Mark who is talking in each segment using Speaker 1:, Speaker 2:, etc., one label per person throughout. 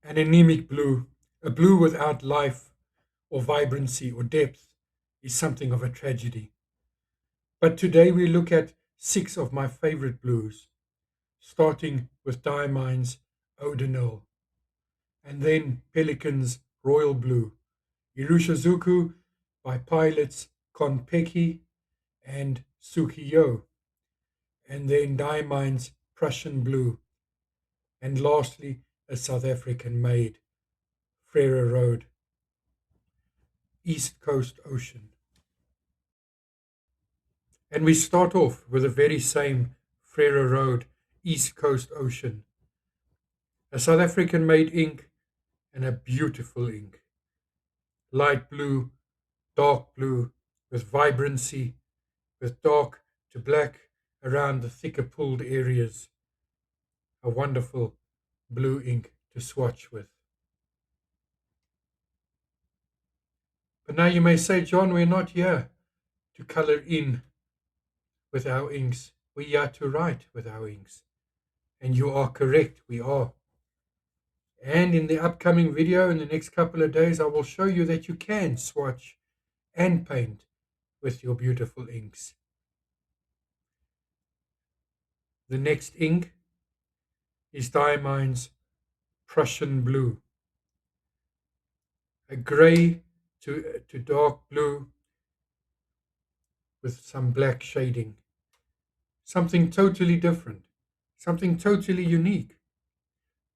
Speaker 1: An anemic blue, a blue without life or vibrancy or depth, is something of a tragedy. But today we look at six of my favorite blues, starting with Diamine's Eau de Nil, and then Pelikan's Royal Blue, Iroshizuku by pilots Kon-peki and Tsuki-yo, and then Diamine's Prussian Blue, and lastly a South African made Frara Road, East Coast Ocean. And we start off with the very same Frara Road, East Coast Ocean, a South African made ink and a beautiful ink. Light blue, dark blue, with vibrancy, with dark to black around the thicker pulled areas. A wonderful blue ink to swatch with. But now you may say, John, we're not here to color in with our inks. We're here to write with our inks. And you are correct, we are. And in the upcoming video, in the next couple of days, I will show you that you can swatch and paint with your beautiful inks. The next ink is Diamine's Prussian Blue. A grey to dark blue with some black shading. Something totally different, something totally unique.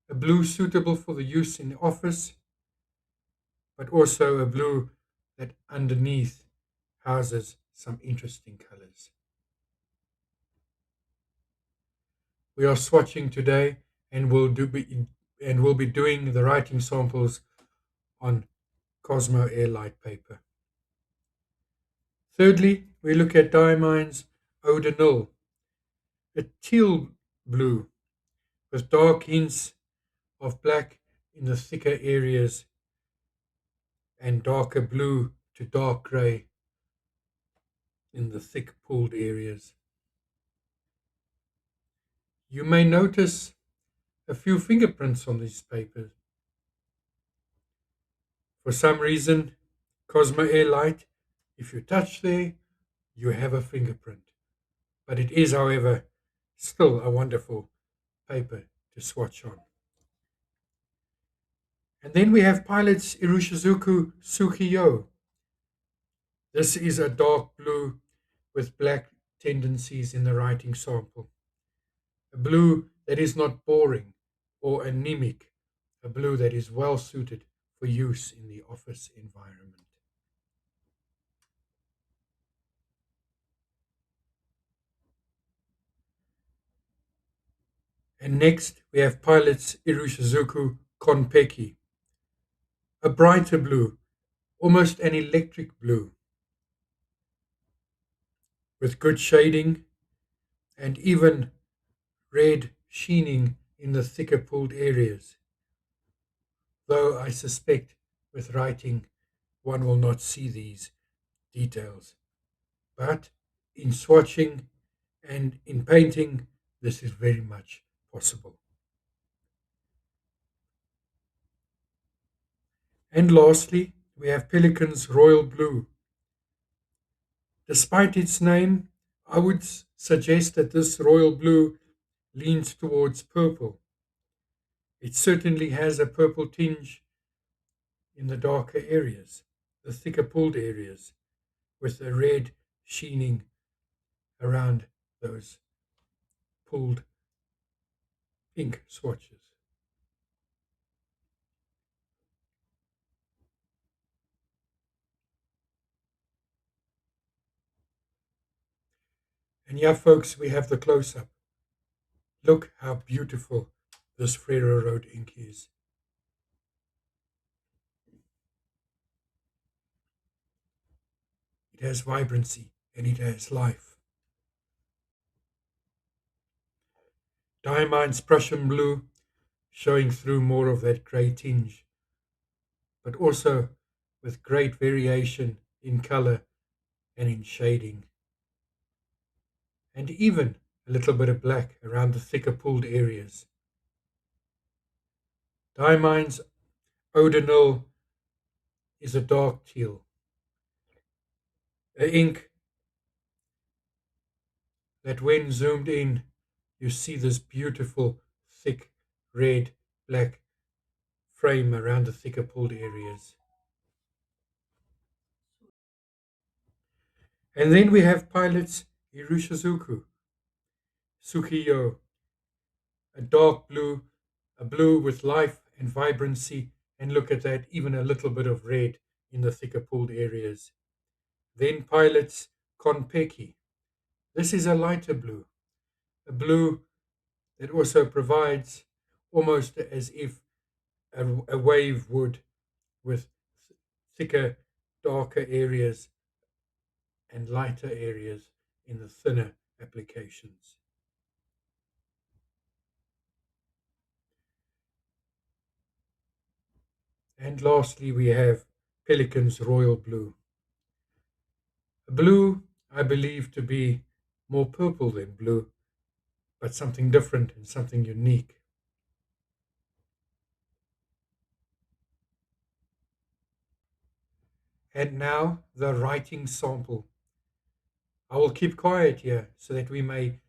Speaker 1: A blue suitable for the use in the office, but also a blue that underneath houses some interesting colors. We are swatching today and we'll be doing the writing samples on Cosmo Air Light paper. Thirdly, we look at Diamine's Eau de Nil, a teal blue with dark hints of black in the thicker areas and darker blue to dark grey in the thick pulled areas. You may notice a few fingerprints on these papers. For some reason, Cosmo Air Light, if you touch there, you have a fingerprint. But it is, however, still a wonderful paper to swatch on. And then we have Pilot's Iroshizuku Tsuki-yo. This is a dark blue with black tendencies in the writing sample. A blue that is not boring or anemic, a blue that is well suited for use in the office environment. And next we have Pilot's Iroshizuku Kon-peki, a brighter blue, almost an electric blue, with good shading and even red sheening in the thicker pulled areas. Though I suspect with writing one will not see these details. But in swatching and in painting, this is very much possible. And lastly, we have Pelikan's Royal Blue. Despite its name, I would suggest that this royal blue leans towards purple. It certainly has a purple tinge in the darker areas, the thicker pulled areas, with a red sheening around those pulled ink swatches. And yeah, folks, we have the close-up. Look how beautiful this Frara Road ink is. It has vibrancy and it has life. Diamine's Prussian Blue showing through more of that grey tinge, but also with great variation in color and in shading. And even a little bit of black around the thicker pulled areas. Diamine's Eau de Nil is a dark teal, an ink that when zoomed in, you see this beautiful, thick, red, black frame around the thicker pulled areas. And then we have Pilot's Iroshizuku, Tsuki-yo, a dark blue, a blue with life and vibrancy, and look at that, even a little bit of red in the thicker pulled areas. Then Pilot's Kon-peki. This is a lighter blue, a blue that also provides almost as if a wave would, with thicker, darker areas and lighter areas in the thinner applications. And lastly, we have Pelikan's Royal Blue. A blue I believe to be more purple than blue, but something different and something unique. And now the writing sample. I will keep quiet here so that we may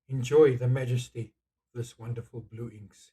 Speaker 1: enjoy the majesty of this wonderful blue inks.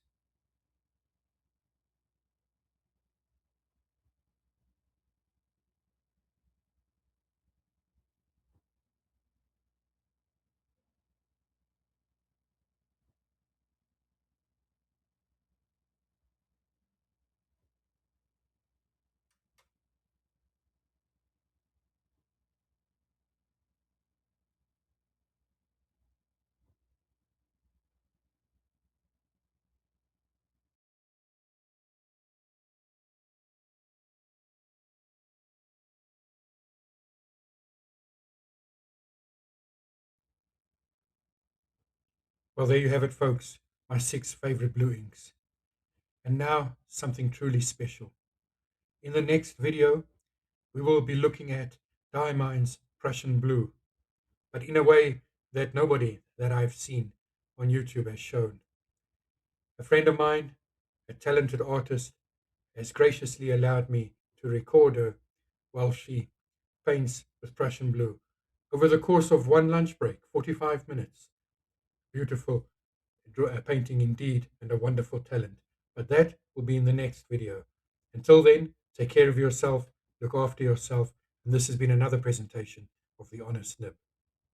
Speaker 1: Well, there you have it, folks, my 6 favorite blue inks. And now something truly special. In the next video, we will be looking at Diamine's Prussian Blue, but in a way that nobody that I've seen on YouTube has shown. A friend of mine, a talented artist, has graciously allowed me to record her while she paints with Prussian Blue over the course of one lunch break, 45 minutes. Beautiful painting indeed, and a wonderful talent. But that will be in the next video. Until then, take care of yourself, look after yourself, and this has been another presentation of The Honest Nib.